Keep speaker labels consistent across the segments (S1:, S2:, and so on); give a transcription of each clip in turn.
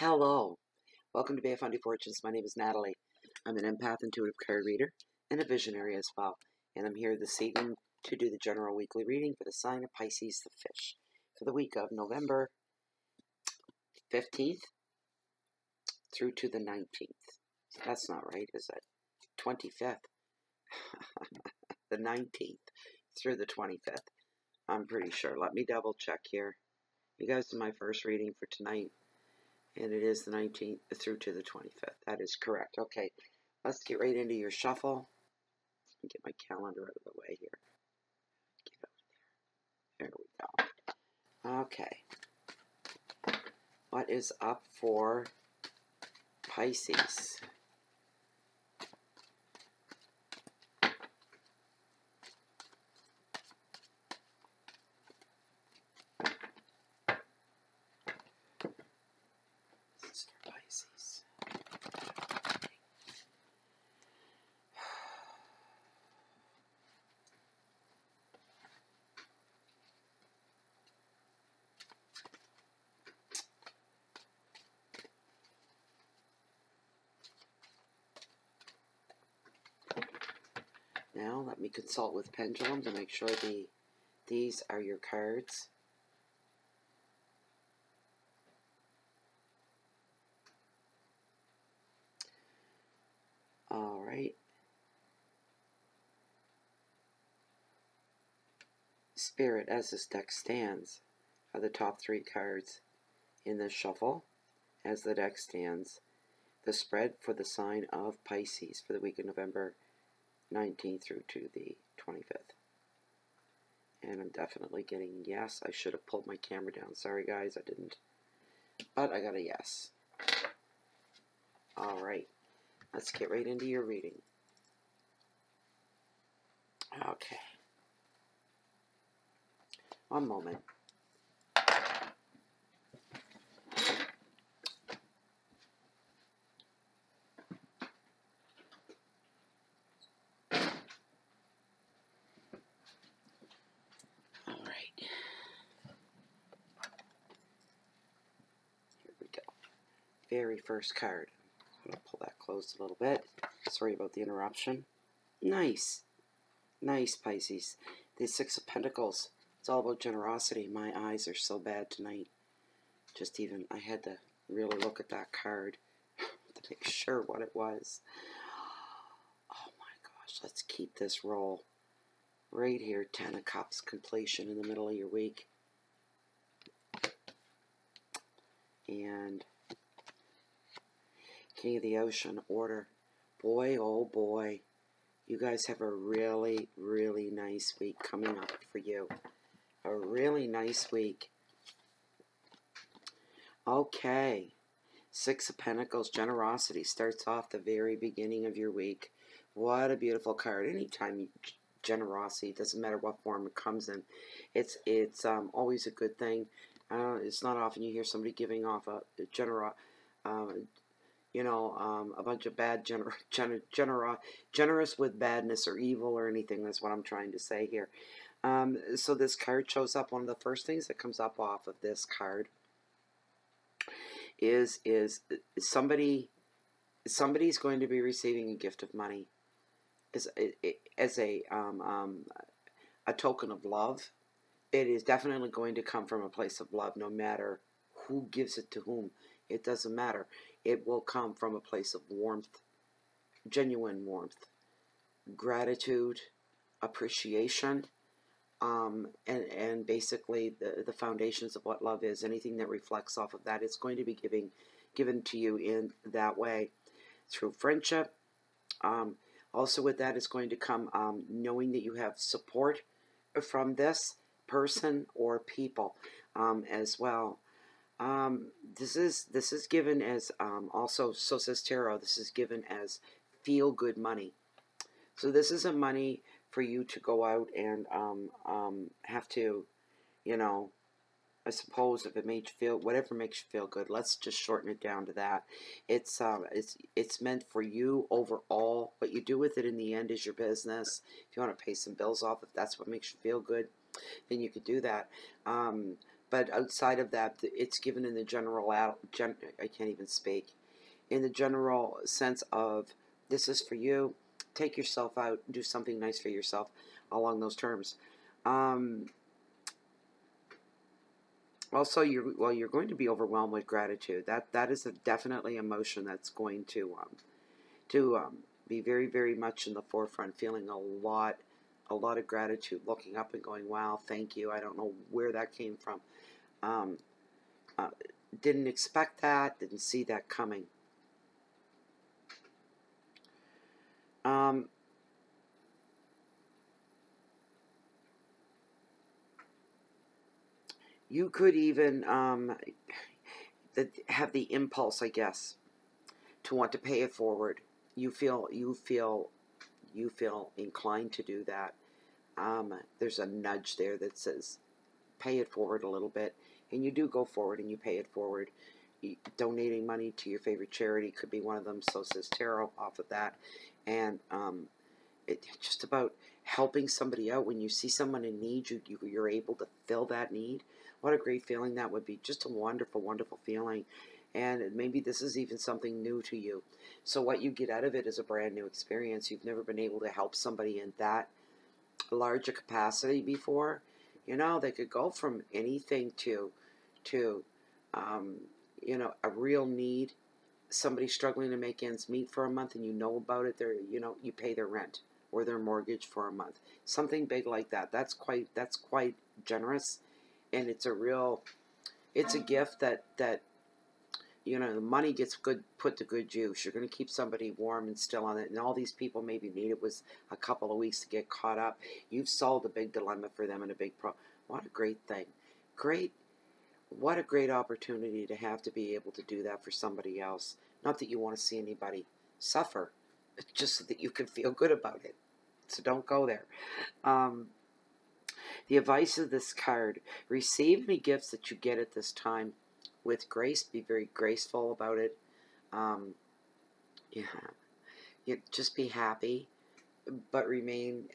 S1: Hello, welcome to Bay of Fundy Fortunes. My name is Natalie. I'm an empath, intuitive card reader, and a visionary as well. And I'm here this evening to do the general weekly reading for the sign of Pisces, the fish, for the week of November 15th through to the 19th. That's not right, is it? 25th. The 19th through the 25th. I'm pretty sure. Let me double check here. You guys are my first reading for tonight. And it is the 19th through to the 25th. That is correct. Okay, let's get right into your shuffle. Get my calendar out of the way here. Get over there. There we go. Okay. What is up for Pisces? Now let me consult with Pendulum to make sure these are your cards. All right. Spirit, as this deck stands, are the top three cards in this shuffle. As the deck stands, the spread for the sign of Pisces for the week of November 19th through to the 25th. And I'm definitely getting yes. I should have pulled my camera down. Sorry guys, I didn't. But I got a yes. Alright. Let's get right into your reading. Okay. One moment. Very first card. I'm going to pull that closed a little bit. Sorry about the interruption. Nice. Nice, Pisces. The Six of Pentacles. It's all about generosity. My eyes are so bad tonight. I had to really look at that card to make sure what it was. Oh my gosh. Let's keep this roll. Right here, Ten of Cups, completion in the middle of your week. And King of the Ocean, order. Boy, oh boy, you guys have a really, really nice week coming up for you. A really nice week. Okay. Six of Pentacles, generosity starts off the very beginning of your week. What a beautiful card. Anytime generosity, it doesn't matter what form it comes in, it's always a good thing. It's not often you hear somebody giving off a a bunch of bad generous with badness or evil or anything. That's what I'm trying to say here. So this card shows up. One of the first things that comes up off of this card is somebody's going to be receiving a gift of money as a token of love. It is definitely going to come from a place of love, no matter who gives it to whom. It doesn't matter. It will come from a place of warmth, genuine warmth, gratitude, appreciation, and basically the foundations of what love is. Anything that reflects off of that is going to be given to you in that way through friendship. Also with that is going to come knowing that you have support from this person or people as well. This is given as also, so says tarot, this is given as feel good money. So this isn't money for you to go out and have to, I suppose if it makes you feel, whatever makes you feel good, let's just shorten it down to that. It's meant for you overall. What you do with it in the end is your business. If you want to pay some bills off, if that's what makes you feel good, then you could do that. But outside of that, it's given in the general, I can't even speak, in the general sense of, this is for you, take yourself out, do something nice for yourself along those terms. Also, you're going to be overwhelmed with gratitude. That is definitely emotion that's going to be very, very much in the forefront, feeling a lot of gratitude, looking up and going, wow, thank you. I don't know where that came from. Didn't expect that, didn't see that coming. You could even have the impulse, I guess, to want to pay it forward. You feel inclined to do that. There's a nudge there that says, pay it forward a little bit, and you do go forward and you pay it forward. Donating money to your favorite charity could be one of them. So says tarot off of that, and it's just about helping somebody out. When you see someone in need, you're able to fill that need. What a great feeling that would be. Just a wonderful, wonderful feeling. And maybe this is even something new to you. So what you get out of it is a brand new experience. You've never been able to help somebody in that larger capacity before. You know, they could go from anything to you know, a real need, somebody struggling to make ends meet for a month, and you know about it. You know, you pay their rent or their mortgage for a month. Something big like that. That's quite generous, and it's a gift that you know, the money gets put to good use. You're going to keep somebody warm and still on it. And all these people maybe needed was a couple of weeks to get caught up. You've solved a big dilemma for them and a big problem. What a great thing. What a great opportunity to have to be able to do that for somebody else. Not that you want to see anybody suffer, but just so that you can feel good about it. So don't go there. The advice of this card: receive any gifts that you get at this time with grace. Be very graceful about it. Just be happy, but remain.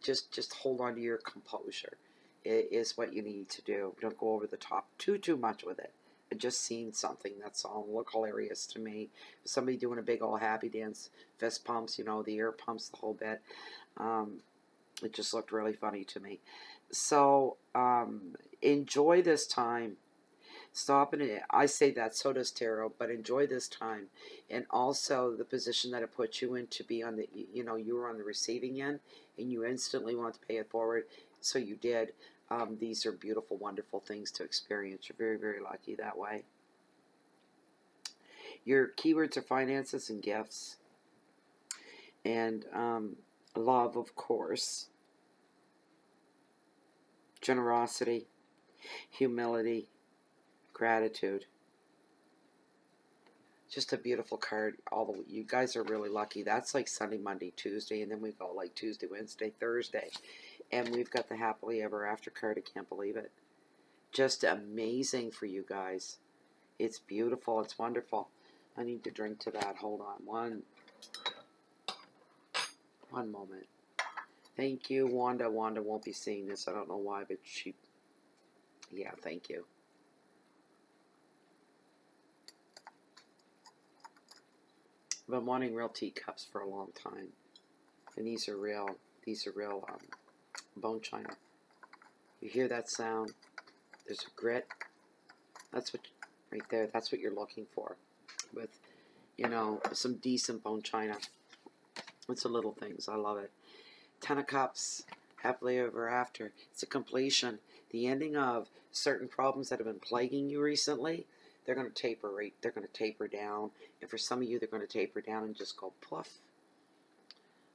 S1: Just hold on to your composure. It is what you need to do. Don't go over the top too much with it. I just seen something that's all look hilarious to me. Somebody doing a big old happy dance, fist pumps, you know, the air pumps, the whole bit. It just looked really funny to me. So enjoy this time. Stop, and I say that, so does tarot, but enjoy this time. And also the position that it puts you in to be on the, you know, you were on the receiving end and you instantly want to pay it forward. So you did. These are beautiful, wonderful things to experience. You're very, very lucky that way. Your keywords are finances and gifts. And love, of course. Generosity, humility, gratitude. Just a beautiful card. You guys are really lucky. That's like Sunday, Monday, Tuesday, and then we go like Tuesday, Wednesday, Thursday. And we've got the happily ever after card. I can't believe it. Just amazing for you guys. It's beautiful. It's wonderful. I need to drink to that. Hold on. One moment. Thank you, Wanda. Wanda won't be seeing this. I don't know why, but yeah, thank you. I've been wanting real teacups for a long time. And these are real bone china. You hear that sound? There's a grit. That's what, right there, that's what you're looking for. With, you know, some decent bone china. It's the little things. I love it. 10 of Cups, happily ever after. It's a completion. The ending of certain problems that have been plaguing you recently. They're going to taper they're going to taper down. And for some of you, they're going to taper down and just go poof.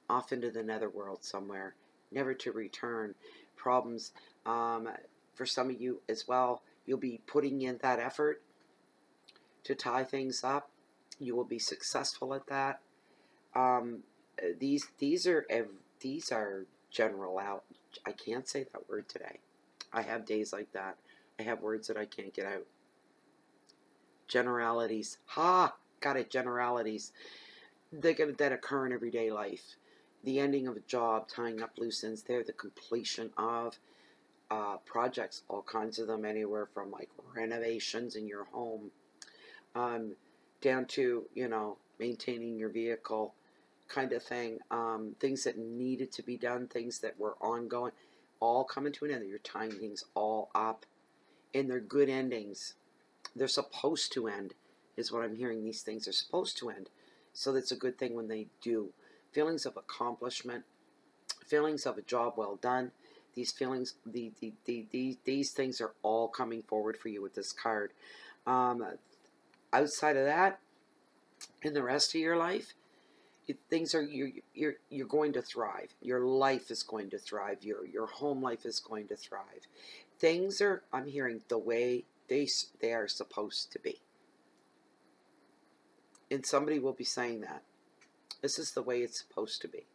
S1: Off into the netherworld somewhere. Never to return. Problems, for some of you as well, you'll be putting in that effort to tie things up. You will be successful at that. These are general out. I can't say that word today. I have days like that. I have words that I can't get out. Generalities. Ha! Got it, generalities. That occur in everyday life. The ending of a job, tying up loose ends there, the completion of projects, all kinds of them, anywhere from like renovations in your home, down to, you know, maintaining your vehicle kind of thing, things that needed to be done, things that were ongoing, all coming to an end. You're tying things all up, and they're good endings. They're supposed to end, is what I'm hearing. These things are supposed to end, so that's a good thing when they do. Feelings of accomplishment, feelings of a job well done. These feelings, these things are all coming forward for you with this card. Outside of that, in the rest of your life, things are, you're going to thrive. Your life is going to thrive. Your home life is going to thrive. Things are, I'm hearing, the way they are supposed to be. And somebody will be saying that. This is the way it's supposed to be.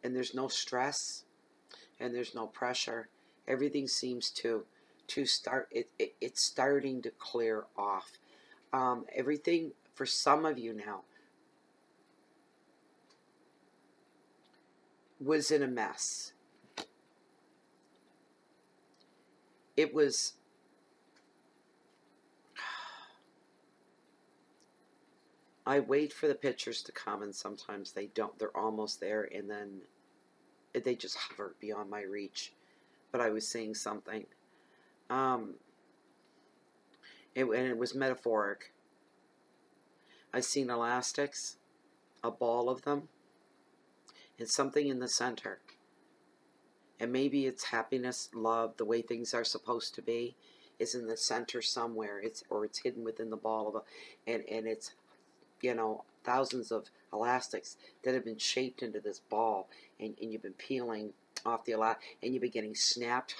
S1: And there's no stress, and there's no pressure. Everything seems to start, it's starting to clear off. Everything, for some of you now, was in a mess. It was, I wait for the pictures to come, and sometimes they don't. They're almost there, and then they just hover beyond my reach. But I was seeing something. And it was metaphoric. I seen elastics, a ball of them, and something in the center. And maybe it's happiness, love, the way things are supposed to be, is in the center somewhere. It's hidden within the ball of a, and it's, you know, thousands of elastics that have been shaped into this ball, and you've been peeling off the and you've been getting snapped,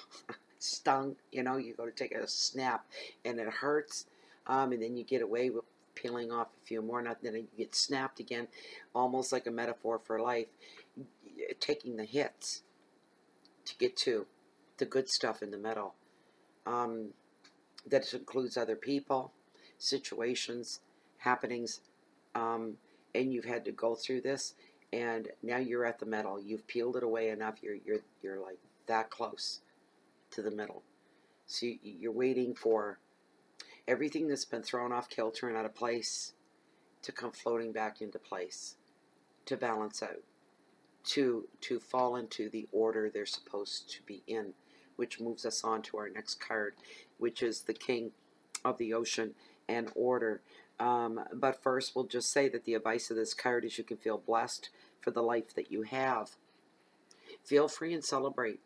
S1: stung. You know, you go to take a snap, and it hurts, and then you get away with peeling off a few more, and then you get snapped again, almost like a metaphor for life, taking the hits to get to the good stuff in the middle. That includes other people, situations, happenings, and you've had to go through this, and now you're at the middle. You've peeled it away enough. You're like that close to the middle. So you're waiting for everything that's been thrown off kilter and out of place to come floating back into place, to balance out, to fall into the order they're supposed to be in, which moves us on to our next card, which is the King of the Ocean and Order. But first, we'll just say that the advice of this card is you can feel blessed for the life that you have. Feel free and celebrate.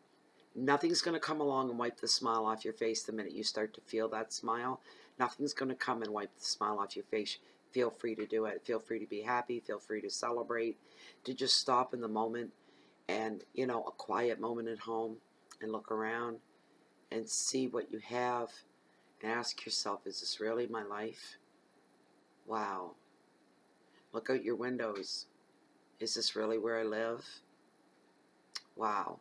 S1: Nothing's going to come along and wipe the smile off your face the minute you start to feel that smile. Nothing's going to come and wipe the smile off your face. Feel free to do it. Feel free to be happy. Feel free to celebrate. To just stop in the moment and, you know, a quiet moment at home and look around and see what you have and ask yourself, is this really my life? Wow. Look out your windows. Is this really where I live? Wow.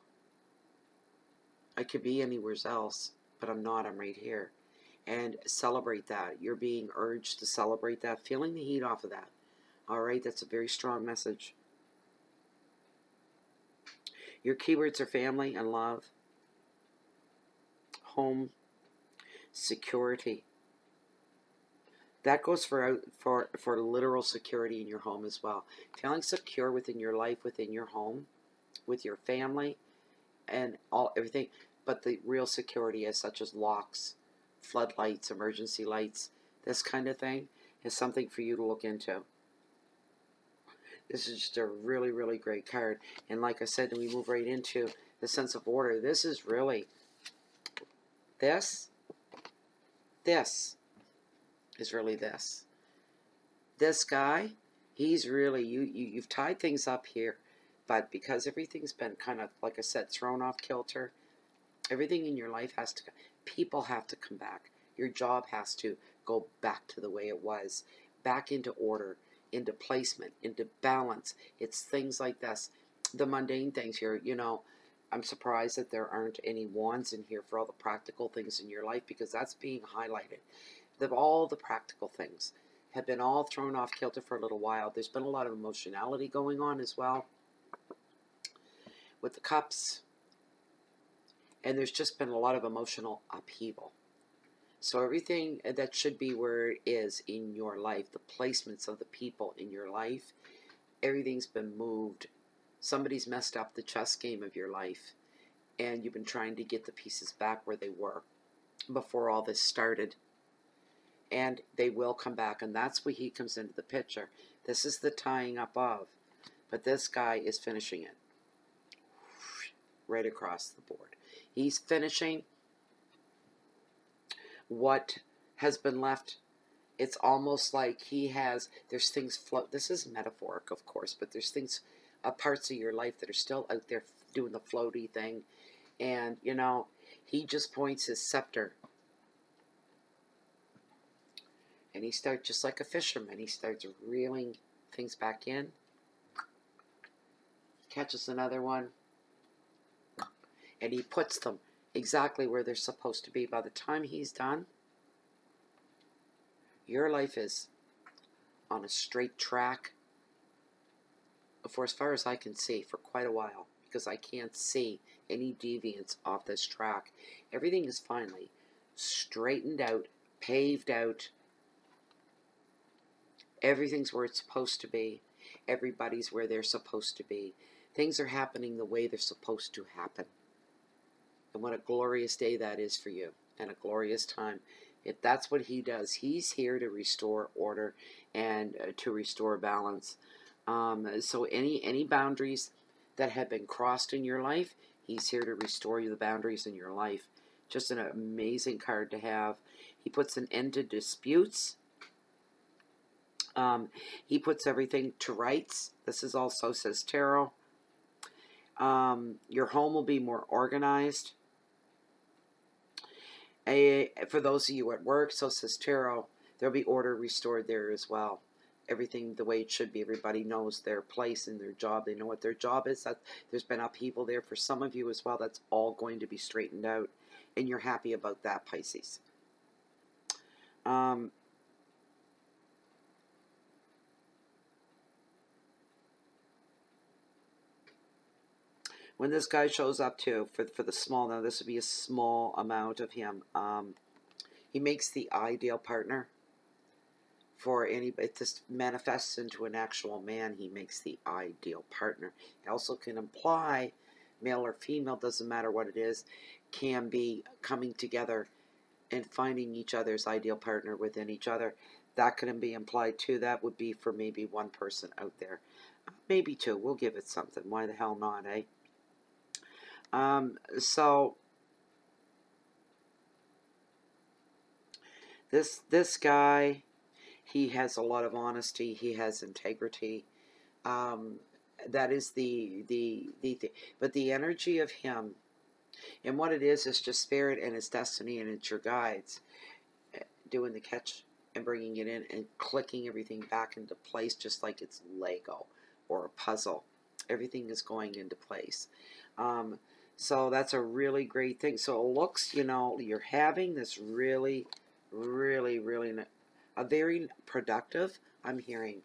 S1: I could be anywhere else, but I'm not. I'm right here. And celebrate that. You're being urged to celebrate that, feeling the heat off of that. All right, that's a very strong message. Your keywords are family and love, home, security. That goes for literal security in your home as well. Feeling secure within your life, within your home, with your family, and everything. But the real security, as such as locks, floodlights, emergency lights, this kind of thing, is something for you to look into. This is just a really, really great card. And like I said, we move right into the sense of order. This is really, this is really this. This guy, he's really, you've tied things up here, but because everything's been kind of, like I said, thrown off kilter, everything in your life has to, people have to come back. Your job has to go back to the way it was, back into order, into placement, into balance. It's things like this. The mundane things here, you know, I'm surprised that there aren't any wands in here for all the practical things in your life, because that's being highlighted. All the practical things have been all thrown off kilter for a little while. There's been a lot of emotionality going on as well. With the cups, And there's just been a lot of emotional upheaval. So everything that should be where it is in your life, the placements of the people in your life, everything's been moved. Somebody's messed up the chess game of your life, and you've been trying to get the pieces back where they were before all this started. And they will come back, and that's where he comes into the picture. This is the tying up of, but this guy is finishing it right across the board. He's finishing what has been left. It's almost like there's things float. This is metaphoric, of course, but there's things, parts of your life that are still out there doing the floaty thing. And, you know, he just points his scepter. And he starts, just like a fisherman, he starts reeling things back in. Catches another one. And he puts them exactly where they're supposed to be. By the time he's done, your life is on a straight track for as far as I can see for quite a while, because I can't see any deviance off this track. Everything is finally straightened out, paved out. Everything's where it's supposed to be. Everybody's where they're supposed to be. Things are happening the way they're supposed to happen. And what a glorious day that is for you, and a glorious time. If that's what he does, he's here to restore order and to restore balance. So any boundaries that have been crossed in your life, he's here to restore you the boundaries in your life. Just an amazing card to have. He puts an end to disputes. He puts everything to rights. This is also, says tarot. Your home will be more organized. For those of you at work, so says tarot, there'll be order restored there as well. Everything the way it should be. Everybody knows their place in their job. They know what their job is. There's been upheaval there for some of you as well. That's all going to be straightened out. And you're happy about that, Pisces. When this guy shows up too, for the small, now this would be a small amount of him, he makes the ideal partner for anybody. It just manifests into an actual man. He makes the ideal partner. It also can imply, male or female, doesn't matter what it is, can be coming together and finding each other's ideal partner within each other. That can be implied too. That would be for maybe one person out there. Maybe two. We'll give it something. Why the hell not, eh? So this guy, he has a lot of honesty. He has integrity. That is the thing. But the energy of him, and what it is just spirit and his destiny, and it's your guides doing the catch and bringing it in and clicking everything back into place, just like it's Lego or a puzzle. Everything is going into place. So that's a really great thing. So it looks, you know, you're having this really, really, really, a very productive, I'm hearing,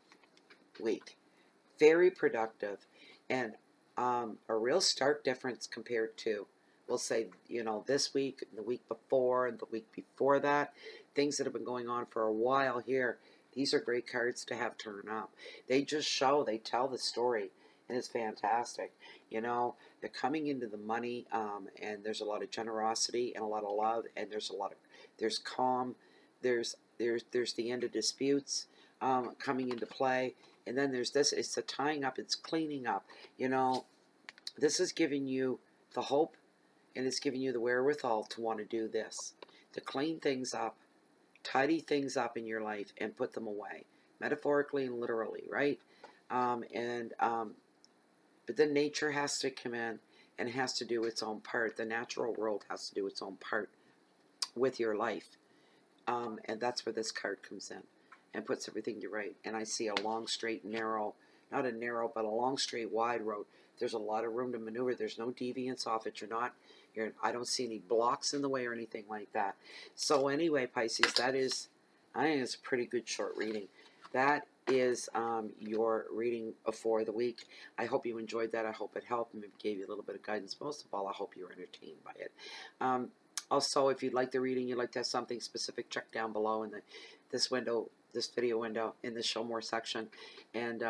S1: week. Very productive. And a real stark difference compared to, we'll say, you know, this week, the week before, and the week before that. Things that have been going on for a while here. These are great cards to have turn up. They just show, they tell the story. And it's fantastic. You know, they're coming into the money, and there's a lot of generosity and a lot of love, and there's calm, there's the end of disputes coming into play, and then there's this, it's the tying up, it's cleaning up. You know, this is giving you the hope, and it's giving you the wherewithal to want to do this, to clean things up, tidy things up in your life, and put them away, metaphorically and literally, right? But then nature has to come in and has to do its own part. The natural world has to do its own part with your life. And that's where this card comes in and puts everything to right. And I see a long, straight, narrow, not a narrow, but a long, straight, wide road. There's a lot of room to maneuver. There's no deviance off it. I don't see any blocks in the way or anything like that. So anyway, Pisces, I think it's a pretty good short reading. That is your reading for the week. I hope you enjoyed that. I hope it helped and maybe gave you a little bit of guidance. Most of all, I hope you were entertained by it. Also, if you'd like the reading, you'd like to have something specific, check down below in this video window in the show more section, and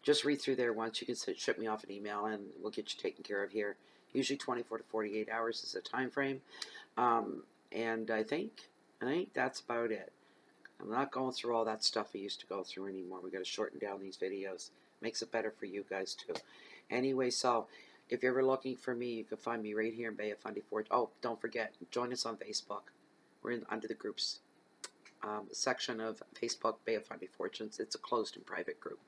S1: just read through there once. You can ship me off an email and we'll get you taken care of here. Usually 24 to 48 hours is the time frame. And I think that's about it. I'm not going through all that stuff I used to go through anymore. We got to shorten down these videos. Makes it better for you guys too. Anyway, so if you're ever looking for me, you can find me right here in Bay of Fundy Forge. Oh, don't forget, join us on Facebook. We're under the groups section of Facebook, Bay of Fundy Fortunes. It's a closed and private group.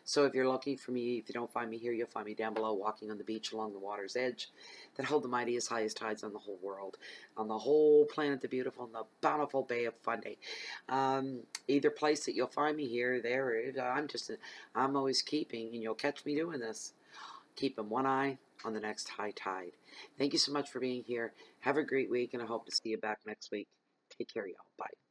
S1: So if you're looking for me, if you don't find me here, you'll find me down below walking on the beach along the water's edge that hold the mightiest, highest tides on the whole world, on the whole planet, the beautiful and the bountiful Bay of Fundy. Either place that you'll find me here, there, I'm always keeping, and you'll catch me doing this, keeping one eye on the next high tide. Thank you so much for being here. Have a great week, and I hope to see you back next week. Take care, y'all. Bye.